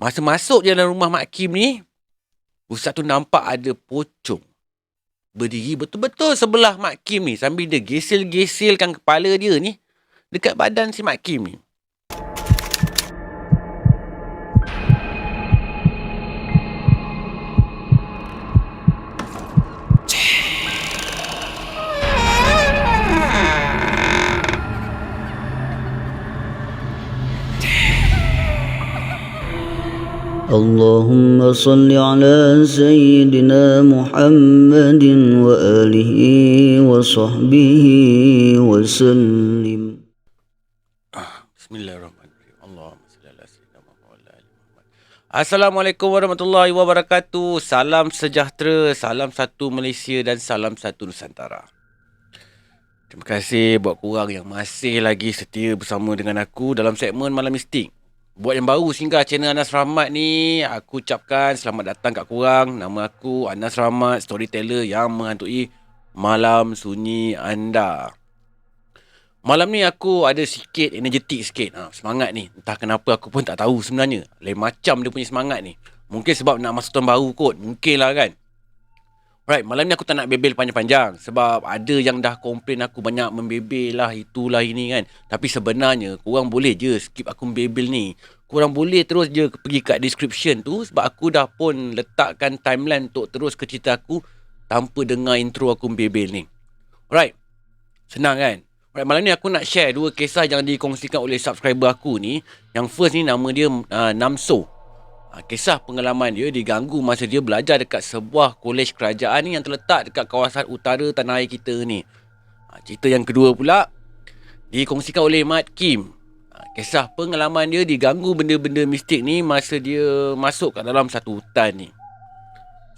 Masa masuk je dalam rumah Mak Kim ni, Ustaz tu nampak ada pocong berdiri betul-betul sebelah Mak Kim ni sambil dia gesil-gesilkan kepala dia ni dekat badan si Mak Kim ni. اللهم صل على سيدنا محمد وآله وصحبه وسلم. Bismillahirrahmanirrahim. Allahumma salli ala sayyidina Muhammad. Assalamualaikum warahmatullahi wabarakatuh. Salam sejahtera, salam satu Malaysia dan salam satu Nusantara. Terima kasih buat korang yang masih lagi setia bersama dengan aku dalam segmen Malam Mistik. Buat yang baru singgah channel Anas Rahmat ni, aku ucapkan selamat datang kat korang. Nama aku Anas Rahmat, storyteller yang menghantui malam sunyi anda. Malam ni aku ada sikit energetik sikit. Semangat ni. Entah kenapa aku pun tak tahu sebenarnya. Lain macam dia punya semangat ni. Mungkin sebab nak masuk tahun baru kot. Mungkin lah kan. Right, malam ni aku tak nak bebel panjang-panjang. Sebab ada yang dah komplain aku banyak membebel lah, itulah ini kan. Tapi sebenarnya, korang boleh je skip aku membebel ni. Korang boleh terus je pergi kat description tu. Sebab aku dah pun letakkan timeline untuk terus ke cerita aku tanpa dengar intro aku membebel ni. Alright, senang kan? Alright, malam ni aku nak share dua kisah yang dikongsikan oleh subscriber aku ni. Yang first ni nama dia Namso. Kisah pengalaman dia diganggu masa dia belajar dekat sebuah kolej kerajaan ni yang terletak dekat kawasan utara tanah air kita ni. Cerita yang kedua pula dikongsikan oleh Mat Kim. Kisah pengalaman dia diganggu benda-benda mistik ni masa dia masuk kat dalam satu hutan ni.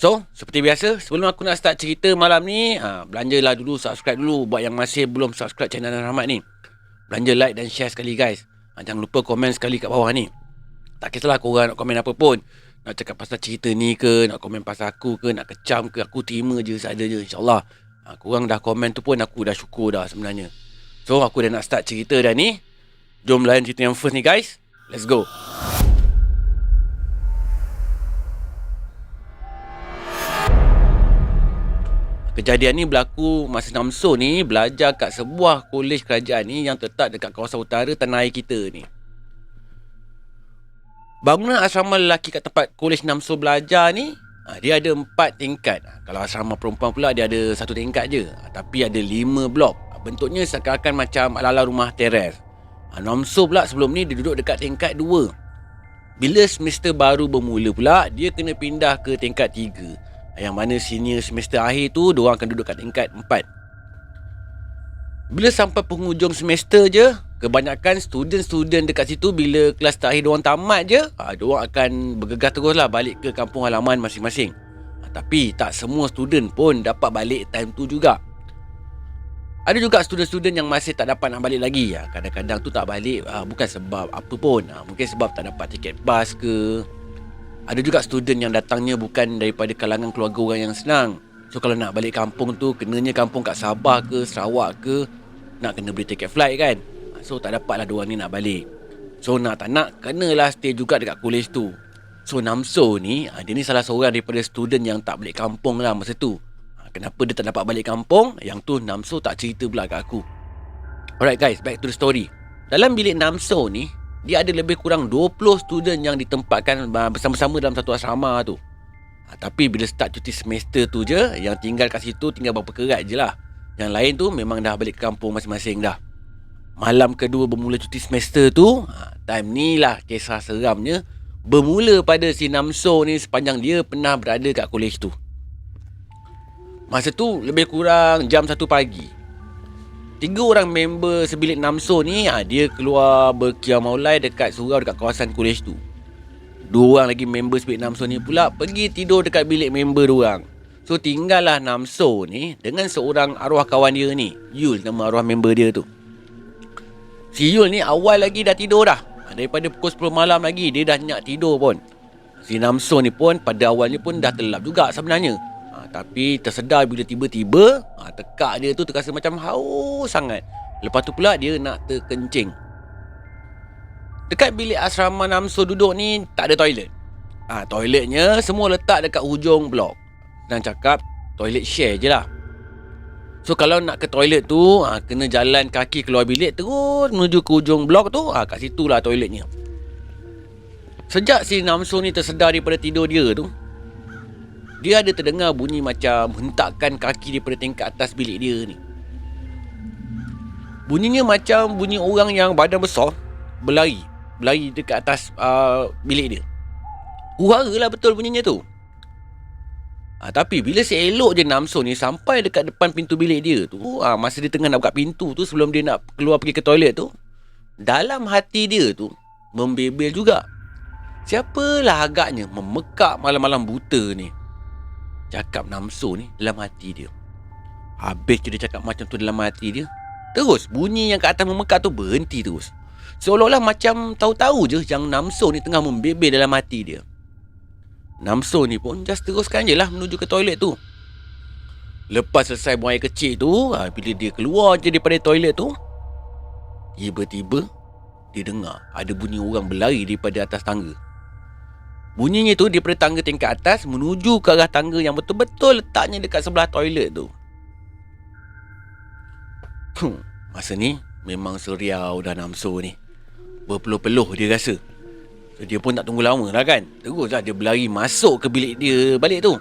So, seperti biasa, sebelum aku nak start cerita malam ni, belanjalah dulu, subscribe dulu buat yang masih belum subscribe channel Anas Rahmat ni. Belanja like dan share sekali guys. Jangan lupa komen sekali kat bawah ni. Tak kisahlah korang nak komen apa pun. Nak cakap pasal cerita ni ke, nak komen pasal aku ke, nak kecam ke, aku terima je seadanya insyaAllah. Korang dah komen tu pun aku dah syukur dah sebenarnya. So aku dah nak start cerita dah ni. Jom layan cerita yang first ni guys. Let's go. Kejadian ni berlaku masa Namso ni belajar kat sebuah kolej kerajaan ni yang terletak dekat kawasan utara tanah air kita ni. Bangunan asrama lelaki kat tempat kolej Namso belajar ni, dia ada 4 tingkat. Kalau asrama perempuan pula dia ada 1 tingkat je. Tapi ada 5 blok. Bentuknya seakan-akan macam ala-ala rumah teres. Namso pula sebelum ni dia duduk dekat tingkat 2. Bila semester baru bermula pula, dia kena pindah ke tingkat 3. Yang mana senior semester akhir tu, diorang akan duduk kat tingkat 4. Bila sampai penghujung semester je, kebanyakan student-student dekat situ bila kelas terakhir diorang tamat je, diorang akan bergegas terus lah balik ke kampung halaman masing-masing. Tapi tak semua student pun dapat balik time tu juga. Ada juga student-student yang masih tak dapat nak balik lagi. Kadang-kadang tu tak balik bukan sebab apa pun. Mungkin sebab tak dapat tiket bas ke. Ada juga student yang datangnya bukan daripada kalangan keluarga orang yang senang. So kalau nak balik kampung tu, kenanya kampung kat Sabah ke, Sarawak ke, nak kena beli tiket flight kan. So tak dapatlah diorang ni nak balik. So nak tak nak, kenalah stay juga dekat kolej tu. So Namso ni, dia ni salah seorang daripada student yang tak balik kampung lah masa tu. Kenapa dia tak dapat balik kampung? Yang tu Namso tak cerita pula kat aku. Alright guys, back to the story. Dalam bilik Namso ni, dia ada lebih kurang 20 student yang ditempatkan bersama-sama dalam satu asrama tu. Tapi bila start cuti semester tu je, yang tinggal kat situ tinggal berapa kerat je lah. Yang lain tu memang dah balik ke kampung masing-masing dah. Malam kedua bermula cuti semester tu, time ni lah kisah seramnya bermula pada si Namso ni sepanjang dia pernah berada kat kolej tu. Masa tu lebih kurang jam 1 pagi. 3 orang member sebilik Namso ni, dia keluar berkiau maulai dekat surau dekat kawasan kolej tu. 2 orang lagi member sebilik Namso ni pula pergi tidur dekat bilik member diorang. So tinggallah Namso ni dengan seorang arwah kawan dia ni, Yul nama arwah member dia tu. Si Yul ni awal lagi dah tidur dah. Daripada pukul 10 malam lagi dia dah nyak tidur pun. Si Namso ni pun pada awalnya pun dah terlelap juga sebenarnya. Tapi tersedar bila tiba-tiba tekak dia tu terasa macam haus sangat. Lepas tu pula dia nak terkencing. Dekat bilik asrama Namso duduk ni tak ada toilet. Toiletnya semua letak dekat hujung blok. Senang cakap, toilet share je lah. So kalau nak ke toilet tu, kena jalan kaki keluar bilik terus menuju ke hujung blok tu. Kat situ lah toiletnya. Sejak si Namso ni tersedar daripada tidur dia tu, dia ada terdengar bunyi macam hentakan kaki daripada tingkat atas bilik dia ni. Bunyinya macam bunyi orang yang badan besar berlari dekat atas bilik dia. Hura lah betul bunyinya tu. Tapi bila seelok je Namso ni sampai dekat depan pintu bilik dia tu, masa dia tengah nak buka pintu tu, sebelum dia nak keluar pergi ke toilet tu, dalam hati dia tu membebel juga. Siapalah agaknya memekak malam-malam buta ni? Cakap Namso ni dalam hati dia. Habis je dia cakap macam tu dalam hati dia, terus bunyi yang kat atas memekak tu berhenti terus. Seolah-olah macam tahu-tahu je yang Namso ni tengah membebel dalam hati dia. Namso ni pun just teruskan je lah menuju ke toilet tu. Lepas selesai buang air kecil tu, bila dia keluar je daripada toilet tu, tiba-tiba dia dengar ada bunyi orang berlari daripada atas tangga. Bunyinya tu daripada tangga tingkat atas menuju ke arah tangga yang betul-betul letaknya dekat sebelah toilet tu. Masa ni memang seriau dah Namso ni. Berpeluh-peluh dia rasa. So, dia pun tak tunggu lama lah kan. Terus lah dia berlari masuk ke bilik dia balik tu.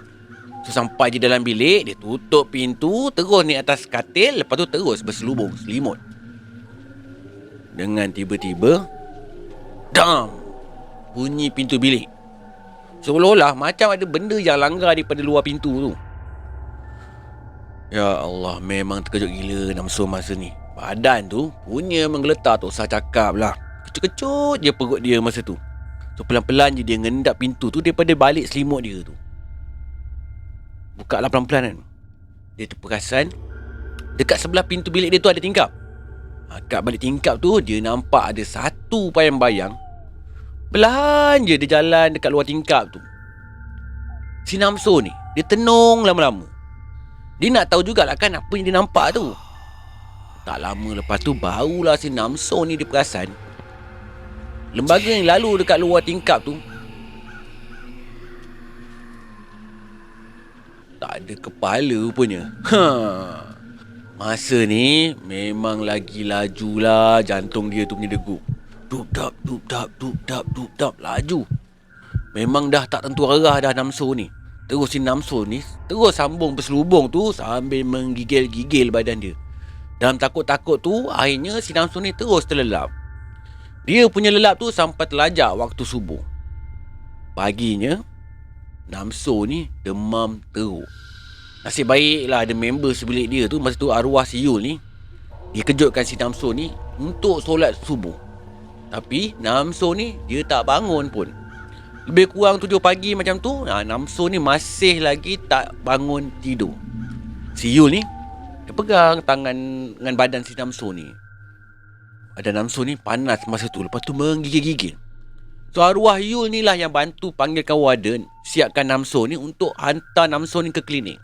So sampai je dalam bilik, dia tutup pintu, terus naik atas katil, lepas tu terus berselubung, selimut. Dengan tiba-tiba, dam! Bunyi pintu bilik. Seolah-olah macam ada benda yang langgar daripada luar pintu tu. Ya Allah, memang terkejut gila Namso masa ni. Badan tu punya menggeletar tu, saya cakap lah. Kecut-kecut je perut dia masa tu. So pelan-pelan je dia ngendap pintu tu daripada balik selimut dia tu. Buka lah pelan-pelan kan. Dia terperasan dekat sebelah pintu bilik dia tu ada tingkap. Kat balik tingkap tu dia nampak ada satu bayang-bayang. Perlahan je dia jalan dekat luar tingkap tu. Si Namso ni dia tenung lama-lama. Dia nak tahu jugalah kan apa yang dia nampak tu. Tak lama lepas tu barulah si Namso ni dia perasan lembaga yang lalu dekat luar tingkap tu tak ada kepala rupanya. Masa ni memang lagi lajulah jantung dia tu punya degup. Dup-dap, dup-dap, dup-dap, dup-dap, laju. Memang dah tak tentu arah dah Namso ni. Terus si Namso ni terus sambung berselubung tu sambil menggigil-gigil badan dia. Dalam takut-takut tu, akhirnya si Namso ni terus terlelap. Dia punya lelap tu sampai terlajak waktu subuh. Paginya, Namso ni demam teruk. Nasib baiklah ada member sebilik dia tu, masa tu arwah si Yul ni, dia kejutkan si Namso ni untuk solat subuh. Tapi Namso ni dia tak bangun pun. Lebih kurang 7 pagi macam tu, Namso ni masih lagi tak bangun tidur. Si Yul ni dia pegang tangan dengan badan si Namso ni. Badan Namso ni panas masa tu, lepas tu menggigil-gigil. So arwah Yul ni lah yang bantu panggilkan warden, siapkan Namso ni untuk hantar Namso ni ke klinik.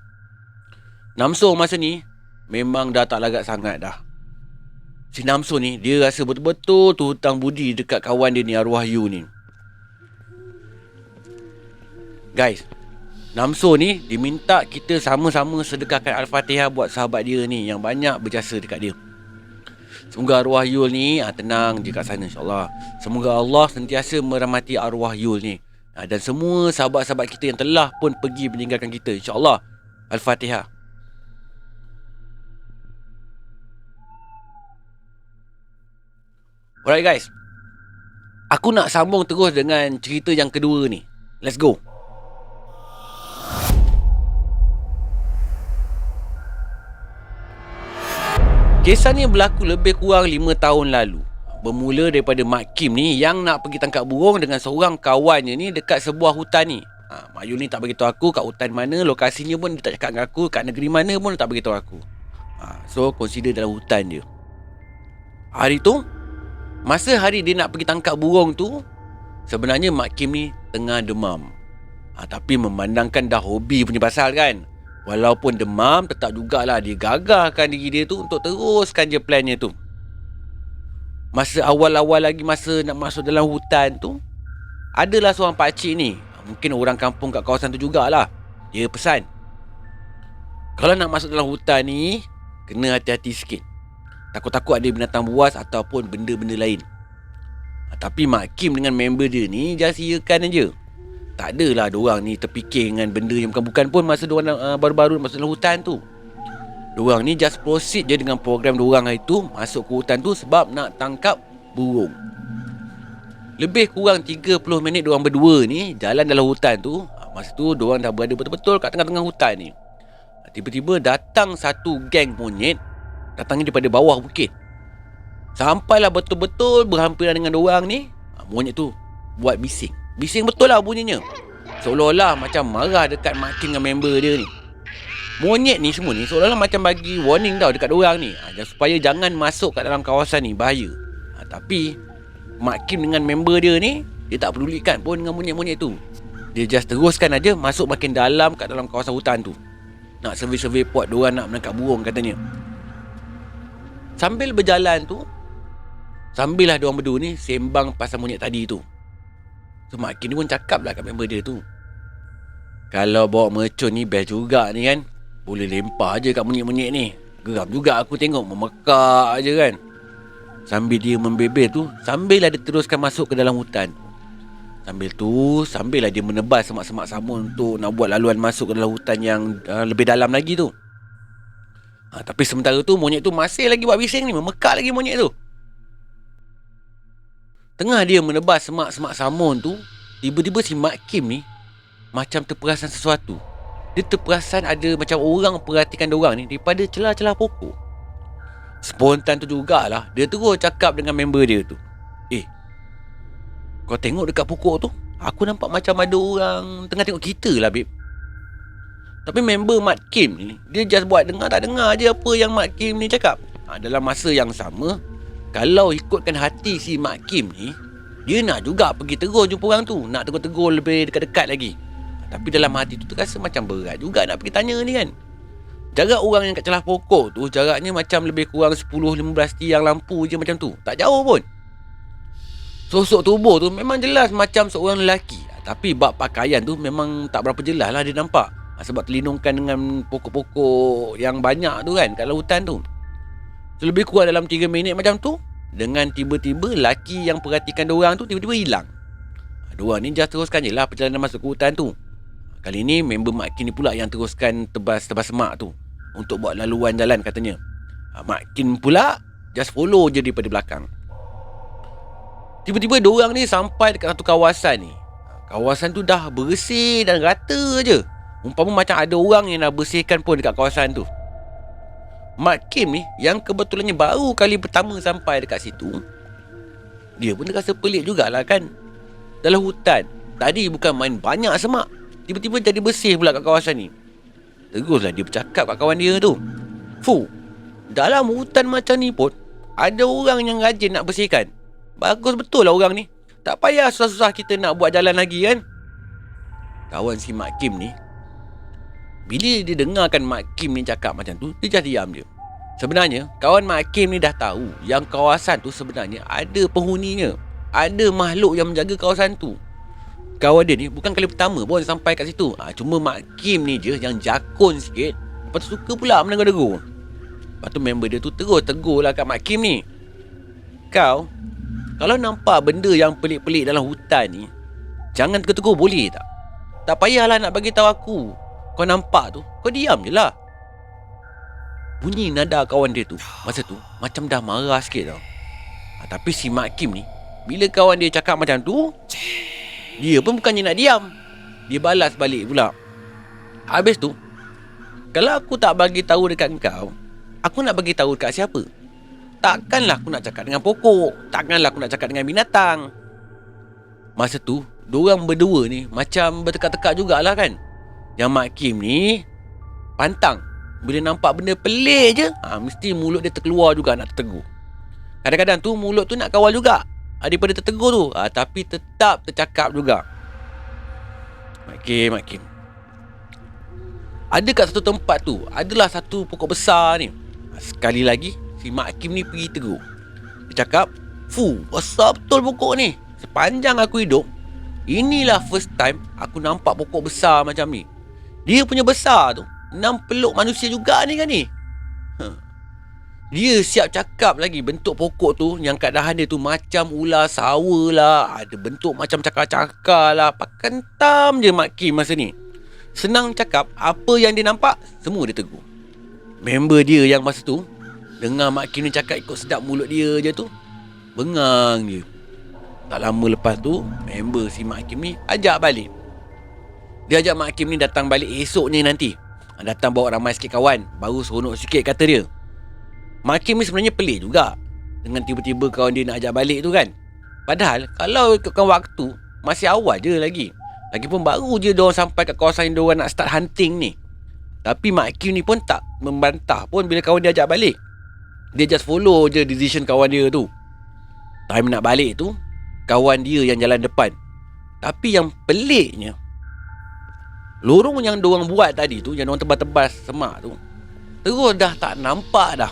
Namso masa ni memang dah tak larat sangat dah. Si Namso ni dia rasa betul-betul tu hutang budi dekat kawan dia ni, arwah Yul ni. Guys, Namso ni diminta kita sama-sama sedekahkan Al-Fatihah buat sahabat dia ni yang banyak berjasa dekat dia. Semoga arwah Yul ni tenang je kat sana, insyaAllah. Semoga Allah sentiasa merahmati arwah Yul ni, dan semua sahabat-sahabat kita yang telah pun pergi meninggalkan kita, insyaAllah. Al-Fatihah. Alright guys, aku nak sambung terus dengan cerita yang kedua ni. Let's go. Kisah ni berlaku lebih kurang 5 tahun lalu. Bermula daripada Mak Kim ni yang nak pergi tangkap burung dengan seorang kawannya ni dekat sebuah hutan ni. Mak Yul ni tak beritahu aku kat hutan mana, lokasinya pun dia tak cakap dengan aku, kat negeri mana pun dia tak beritahu aku. So consider dalam hutan dia. Hari tu, masa hari dia nak pergi tangkap burung tu, sebenarnya Mak Kim ni tengah demam. Tapi memandangkan dah hobi punya pasal kan, walaupun demam, tetap jugalah dia gagahkan diri dia tu untuk teruskan je plannya tu. Masa awal-awal lagi, masa nak masuk dalam hutan tu, adalah seorang pakcik ni, mungkin orang kampung kat kawasan tu jugalah. Dia pesan, kalau nak masuk dalam hutan ni, kena hati-hati sikit. Takut-takut ada binatang buas ataupun benda-benda lain. Tapi Mak Kim dengan member dia ni just iakan aja. Tak adalah diorang ni terfikir dengan benda yang bukan-bukan pun masa diorang baru-baru masuk dalam hutan tu. Diorang ni just proceed je dengan program diorang itu, masuk ke hutan tu sebab nak tangkap burung. Lebih kurang 30 minit diorang berdua ni jalan dalam hutan tu. Masa tu diorang dah berada betul-betul kat tengah-tengah hutan ni. Tiba-tiba datang satu geng monyet, datangnya daripada bawah bukit. Sampailah betul-betul berhampiran dengan diorang ni. Monyet tu buat bising. Bising betul lah bunyinya, seolah-olah macam marah dekat Mak Kim dengan member dia ni. Monyet ni semua ni seolah-olah macam bagi warning tau dekat diorang ni, supaya jangan masuk kat dalam kawasan ni, bahaya. Tapi Mak Kim dengan member dia ni, dia tak pedulikan pun dengan monyet-monyet tu. Dia just teruskan aja masuk makin dalam kat dalam kawasan hutan tu. Nak survey-survey pot diorang nak menangkap burung katanya. Sambil berjalan tu, sambil lah diorang berdua ni sembang pasal monyet tadi tu. So Mak Kim ni pun cakap lah kat member dia tu, kalau bawa mercun ni best juga ni kan. Boleh lempar je kat monyet-monyet ni. Geram juga aku tengok, memekak je kan. Sambil dia membebel tu, sambil lah dia teruskan masuk ke dalam hutan. Sambil lah dia menebas semak-semak samun untuk nak buat laluan masuk ke dalam hutan yang lebih dalam lagi tu. Tapi sementara tu monyet tu masih lagi buat bising ni, memekak lagi monyet tu. Tengah dia menebas semak-semak samun tu, tiba-tiba si Mak Kim ni macam terperasan sesuatu. Dia terperasan ada macam orang perhatikan diorang ni daripada celah-celah pokok. Spontan tu jugalah dia terus cakap dengan member dia tu, kau tengok dekat pokok tu, aku nampak macam ada orang tengah tengok kita lah babe. Tapi member Mak Kim ni, dia just buat dengar tak dengar je apa yang Mak Kim ni cakap. Dalam masa yang sama, kalau ikutkan hati si Mak Kim ni, dia nak juga pergi tegur jumpa orang tu, nak tegur-tegur lebih dekat-dekat lagi. Tapi dalam hati tu terasa macam berat juga nak pergi tanya ni kan. Jarak orang yang kat celah pokok tu, jaraknya macam lebih kurang 10-15 tiang lampu je macam tu. Tak jauh pun. Sosok tubuh tu memang jelas macam seorang lelaki. Tapi bab pakaian tu memang tak berapa jelas lah dia nampak. Sebab terlindungkan dengan pokok-pokok yang banyak tu kan kat dalam hutan tu. So, lebih kurang dalam 3 minit macam tu, dengan tiba-tiba lelaki yang perhatikan diorang tu tiba-tiba hilang. Diorang ni just teruskan je lah perjalanan masuk ke hutan tu. Kali ni member Mak Kim ni pula yang teruskan tebas semak tu untuk buat laluan jalan katanya. Mak Kim pula just follow je daripada belakang. Tiba-tiba diorang ni sampai dekat satu kawasan ni. Kawasan tu dah bersih dan rata je. Umpama macam ada orang yang nak bersihkan pun dekat kawasan tu. Mak Kim ni yang kebetulannya baru kali pertama sampai dekat situ, dia pun rasa pelik jugalah kan. Dalam hutan tadi bukan main banyak semak, tiba-tiba jadi bersih pula kat kawasan ni. Teruslah dia bercakap kat kawan dia tu, dalam hutan macam ni pun ada orang yang rajin nak bersihkan. Bagus betul lah orang ni, tak payah susah-susah kita nak buat jalan lagi kan. Kawan si Mak Kim ni, bila dia dengarkan Mak Kim ni cakap macam tu, dia just diam je. Sebenarnya kawan Mak Kim ni dah tahu yang kawasan tu sebenarnya ada penghuninya, ada makhluk yang menjaga kawasan tu. Kawan dia ni bukan kali pertama pun sampai kat situ. Cuma Mak Kim ni je yang jakun sikit, lepas tu suka pula menegur-negur. Lepas tu member dia tu terus tegur lah kat Mak Kim ni, kau kalau nampak benda yang pelik-pelik dalam hutan ni, jangan tegur-tegur boleh tak? Tak payahlah nak bagi tahu aku. Kau nampak tu, kau diam je lah. Bunyi nada kawan dia tu masa tu macam dah marah sikit tau. Tapi si Mak Kim ni, bila kawan dia cakap macam tu, dia pun bukannya nak diam, dia balas balik pula. Habis tu, kalau aku tak bagi tahu dekat kau, aku nak bagi tahu dekat siapa? Takkanlah aku nak cakap dengan pokok, takkanlah aku nak cakap dengan binatang. Masa tu, diorang berdua ni macam bertekak-tekak jugalah kan. Yang Mak Kim ni pantang, bila nampak benda pelik je, mesti mulut dia terkeluar juga nak tertegur. Kadang-kadang tu mulut tu nak kawal juga daripada tertegur tu, tapi tetap tercakap juga. Mak Kim, ada kat satu tempat tu adalah satu pokok besar ni. Sekali lagi si Mak Kim ni pergi tegur. Dia cakap, Besar betul pokok ni. Sepanjang aku hidup, inilah first time aku nampak pokok besar macam ni. Dia punya besar tu 6 peluk manusia juga ni kan ni. Dia siap cakap lagi. Bentuk pokok tu, yang kat dahan dia tu macam ular sawa lah, ada bentuk macam cakar-cakar lah. Pakai hentam je Mak Kim masa ni. Senang cakap, apa yang dia nampak semua dia tegur. Member dia yang masa tu dengar Mak Kim ni cakap ikut sedap mulut dia je tu, bengang dia. Tak lama lepas tu, member si Mak Kim ni ajak balik. Dia ajak Mak Kim ni datang balik esoknya nanti. Datang bawa ramai sikit kawan, baru seronok sikit kata dia. Mak Kim ni sebenarnya pelik juga dengan tiba-tiba kawan dia nak ajak balik tu kan. Padahal kalau ikutkan waktu, masih awal je lagi. Lagipun baru je diorang sampai kat kawasan yang diorang nak start hunting ni. Tapi Mak Kim ni pun tak membantah pun bila kawan dia ajak balik. Dia just follow je decision kawan dia tu. Time nak balik tu, kawan dia yang jalan depan. Tapi yang peliknya, lorong yang diorang buat tadi tu, yang diorang tebas-tebas semak tu, terus dah tak nampak dah.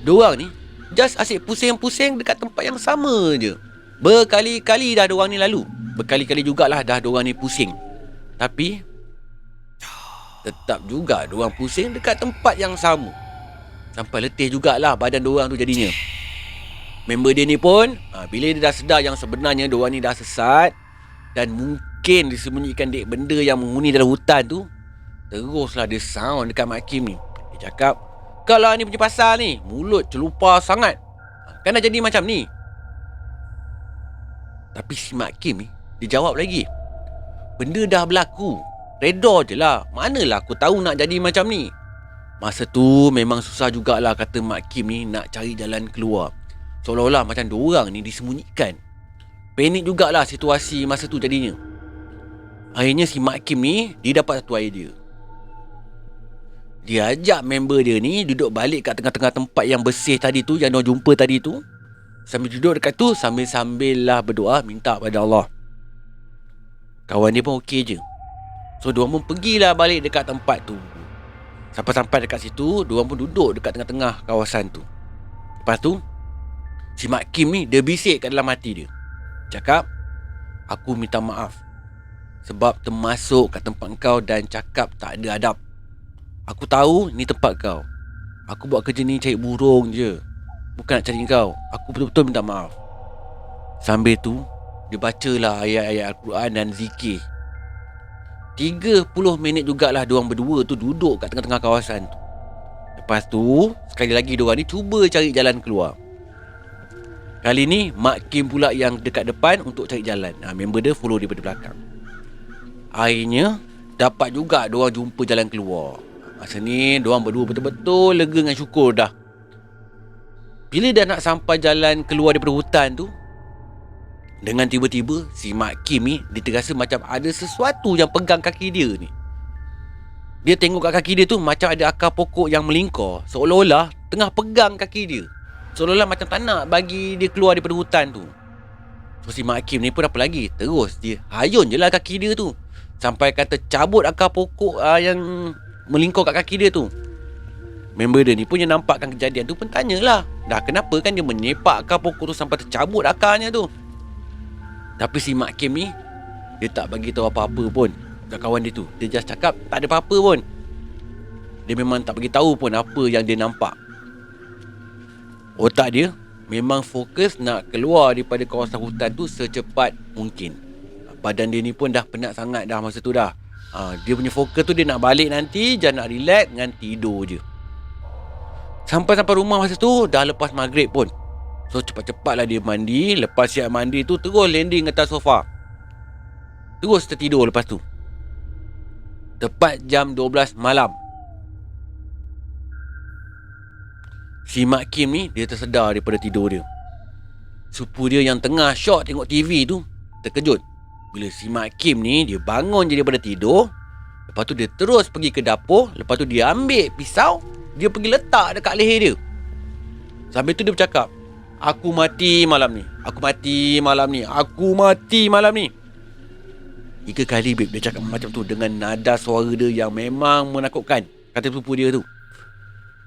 Diorang ni just asyik pusing-pusing dekat tempat yang sama je. Berkali-kali dah diorang ni lalu. Berkali-kali jugalah dah diorang ni pusing. Tapi tetap juga diorang pusing dekat tempat yang sama. Sampai letih jugalah badan diorang tu jadinya. Member dia ni pun bila dia dah sedar yang sebenarnya diorang ni dah sesat dan mungkin disembunyikan dek benda yang menghuni dalam hutan tu, teruslah dia sound dekat Mak Kim ni. Dia cakap, "Kau lah ni punya pasal ni, mulut celupar sangat. Kan dah jadi macam ni." Tapi si Mak Kim ni, dia jawab lagi, "Benda dah berlaku, redha je lah. Manalah aku tahu nak jadi macam ni." Masa tu memang susah jugalah kata Mak Kim ni nak cari jalan keluar. Seolah-olah macam diorang ni disembunyikan. Panik jugalah situasi masa tu jadinya. Akhirnya si Mak Kim ni, dia dapat satu idea. Dia ajak member dia ni duduk balik kat tengah-tengah tempat yang bersih tadi tu, yang diorang jumpa tadi tu. Sambil duduk dekat tu, sambil-sambil lah berdoa, minta pada Allah. Kawan dia pun okey je. So diorang pun pergilah balik dekat tempat tu. Sampai-sampai dekat situ, diorang pun duduk dekat tengah-tengah kawasan tu. Lepas tu, si Mak Kim ni, dia bisik kat dalam hati dia. Cakap, "Aku minta maaf sebab termasuk kat tempat kau dan cakap tak ada adab. Aku tahu ni tempat kau. Aku buat kerja ni cari burung je, bukan nak cari kau. Aku betul-betul minta maaf." Sambil tu, dia bacalah ayat-ayat Al-Quran dan zikir. 30 minit jugalah diorang berdua tu duduk kat tengah-tengah kawasan tu. Lepas tu, sekali lagi diorang ni cuba cari jalan keluar. Kali ni, Mak Kim pula yang dekat depan untuk cari jalan. Member dia follow daripada belakang. Akhirnya, dapat juga diorang jumpa jalan keluar. Masa ni, diorang berdua betul-betul lega dengan syukur dah. Bila dah nak sampai jalan keluar daripada hutan tu, dengan tiba-tiba, si Mak Kim ni, dia terasa macam ada sesuatu yang pegang kaki dia ni. Dia tengok kat kaki dia tu macam ada akar pokok yang melingkar, seolah-olah tengah pegang kaki dia. Seolah-olah macam tak nak bagi dia keluar daripada hutan tu. So si Mak Kim ni pun apa lagi, terus dia hayun je lah kaki dia tu, sampai kata cabut akar pokok yang melingkar kat kaki dia tu. Member dia ni pun yang nampakkan kejadian tu pun tanyalah, dah kenapa kan dia menyepak akar pokok tu sampai tercabut akarnya tu. Tapi si Mak Kim ni, dia tak bagi tahu apa-apa pun kat kawan dia tu. Dia just cakap tak ada apa-apa pun. Dia memang tak bagi tahu pun apa yang dia nampak. Otak dia memang fokus nak keluar daripada kawasan hutan tu secepat mungkin. Badan dia ni pun dah penat sangat dah masa tu dah. Dia punya fokus tu dia nak balik nanti, jangan nak relax dengan tidur je. Sampai-sampai rumah masa tu dah lepas maghrib pun. So cepat-cepatlah dia mandi. Lepas siap mandi tu, terus landing atas sofa, terus tertidur lepas tu. Tepat jam 12 malam, si Mak Kim ni, dia tersedar daripada tidur dia. Sepupu dia yang tengah syok tengok TV tu terkejut bila si Mak Kim ni, dia bangun je daripada tidur. Lepas tu dia terus pergi ke dapur. Lepas tu dia ambil pisau, dia pergi letak dekat leher dia. Sambil tu dia bercakap, "Aku mati malam ni. Aku mati malam ni. Aku mati malam ni." 3 kali babe dia cakap macam tu dengan nada suara dia yang memang menakutkan, kata sepupu dia tu.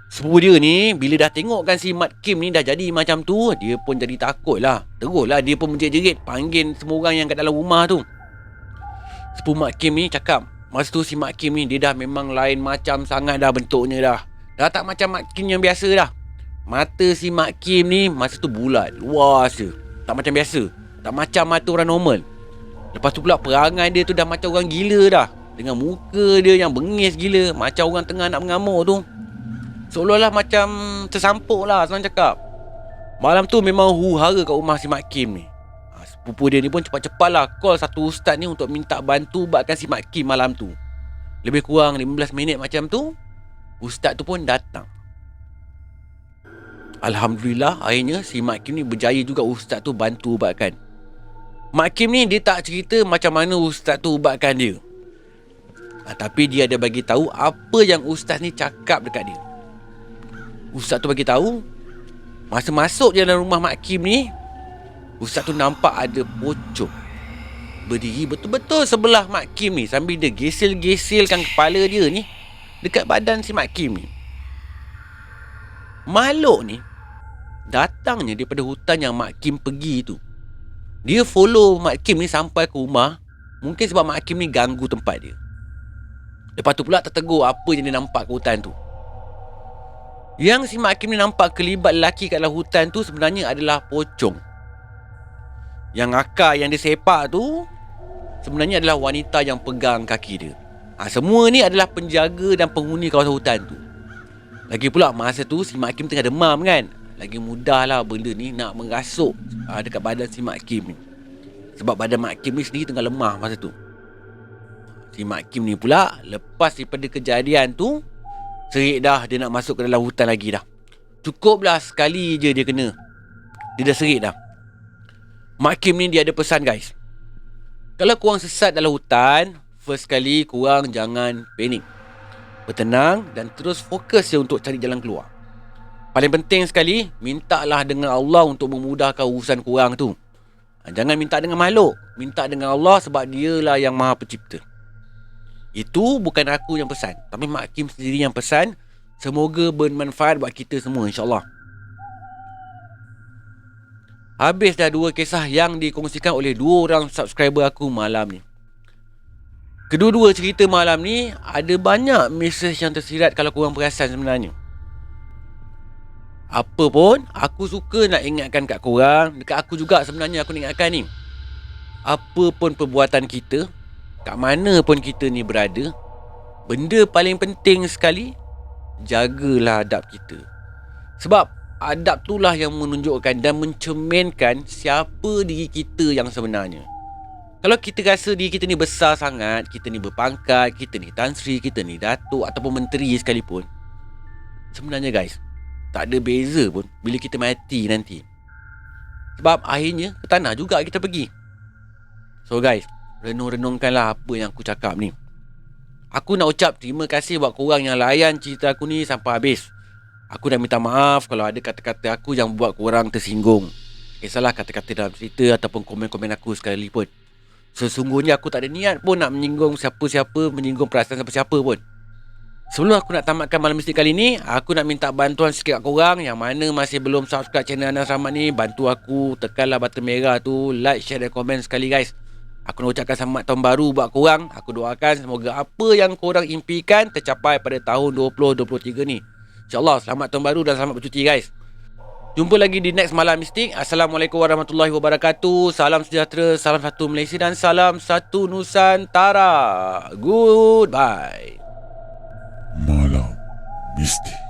Sepupu dia ni bila dah tengok kan si Mat Kim ni dah jadi macam tu, dia pun jadi takut lah. Teruslah dia pun menjerit-jerit panggil semua orang yang kat dalam rumah tu. Sepupu Mat Kim ni cakap, masa tu si Mat Kim ni dia dah memang lain macam sangat dah bentuknya dah. Dah tak macam Mat Kim yang biasa dah. Mata si Mat Kim ni masa tu bulat, luas je. Tak macam biasa. Tak macam mata orang normal. Lepas tu pula perangai dia tu dah macam orang gila dah. Dengan muka dia yang bengis gila, macam orang tengah nak mengamuk tu. Seolah-olah macam tersampuk lah, senang cakap. Malam tu memang huru-hara kat rumah si Mat Kim ni. Sepupu dia ni pun cepat-cepat lah call satu ustaz ni untuk minta bantu buatkan si Mat Kim malam tu. Lebih kurang 15 minit macam tu, ustaz tu pun datang. Alhamdulillah, akhirnya si Mat Kim ni berjaya juga ustaz tu bantu ubatkan. Mat Kim ni dia tak cerita macam mana ustaz tu ubatkan dia. Tapi dia ada bagi tahu apa yang ustaz ni cakap dekat dia. Ustaz tu bagi tahu, masa masuk je dalam rumah Mat Kim ni, ustaz tu nampak ada pocong berdiri betul-betul sebelah Mat Kim ni, sambil dia gesel-geselkan kepala dia ni dekat badan si Mat Kim ni. Makhluk ni datangnya daripada hutan yang Mat Kim pergi tu. Dia follow Mat Kim ni sampai ke rumah. Mungkin sebab Mat Kim ni ganggu tempat dia. Lepas tu pula tertegur apa yang dia nampak ke hutan tu. Yang si Mat Kim ni nampak kelibat lelaki kat dalam hutan tu sebenarnya adalah pocong. Yang akar yang dia sepak tu sebenarnya adalah wanita yang pegang kaki dia. Semua ni adalah penjaga dan penghuni kawasan hutan tu. Lagi pula masa tu si Mat Kim tengah demam kan. Lagi mudahlah benda ni nak merasuk dekat badan si Mat Kim ni. Sebab badan Mat Kim ni sendiri tengah lemah masa tu. Si Mat Kim ni pula lepas daripada kejadian tu, serik dah dia nak masuk ke dalam hutan lagi dah. Cukuplah sekali je dia kena. Dia dah serik dah. Mat Kim ni dia ada pesan guys. Kalau korang sesat dalam hutan, first kali korang jangan panik. Bertenang dan terus fokus je untuk cari jalan keluar. Paling penting sekali, mintalah dengan Allah untuk memudahkan urusan korang tu. Jangan minta dengan makhluk. Minta dengan Allah sebab dialah yang maha pencipta. Itu bukan aku yang pesan, tapi Mak Kim sendiri yang pesan. Semoga bermanfaat buat kita semua, insyaAllah. Habis dah 2 kisah yang dikongsikan oleh 2 orang subscriber aku malam ni. Kedua-dua cerita malam ni ada banyak mesej yang tersirat kalau korang perasan sebenarnya. Apa pun, aku suka nak ingatkan kat korang. Dekat aku juga sebenarnya aku nak ingatkan ni. Apa pun perbuatan kita, kat mana pun kita ni berada, benda paling penting sekali, jagalah adab kita. Sebab adab itulah yang menunjukkan dan mencerminkan siapa diri kita yang sebenarnya. Kalau kita rasa diri kita ni besar sangat, kita ni berpangkat, kita ni Tan Sri, kita ni Datuk ataupun Menteri sekalipun, sebenarnya guys, tak ada beza pun bila kita mati nanti. Sebab akhirnya ke tanah juga kita pergi. So guys, renung-renungkanlah apa yang aku cakap ni. Aku nak ucap terima kasih buat korang yang layan cerita aku ni sampai habis. Aku nak minta maaf kalau ada kata-kata aku yang buat korang tersinggung. Kisahlah kata-kata dalam cerita ataupun komen-komen aku sekalipun. Sesungguhnya aku tak ada niat pun nak menyinggung siapa-siapa, menyinggung perasaan siapa-siapa pun. Sebelum aku nak tamatkan malam mistik kali ni, aku nak minta bantuan sikit kat korang yang mana masih belum subscribe channel Anas Rahmat ni. Bantu aku, tekanlah button merah tu, like, share dan komen sekali guys. Aku nak ucapkan selamat tahun baru buat korang. Aku doakan semoga apa yang korang impikan tercapai pada tahun 2023 ni. InsyaAllah, selamat tahun baru dan selamat bercuti guys. Jumpa lagi di next malam mistik. Assalamualaikum warahmatullahi wabarakatuh. Salam sejahtera, salam satu Malaysia dan salam satu Nusantara. Goodbye. Malam mistik.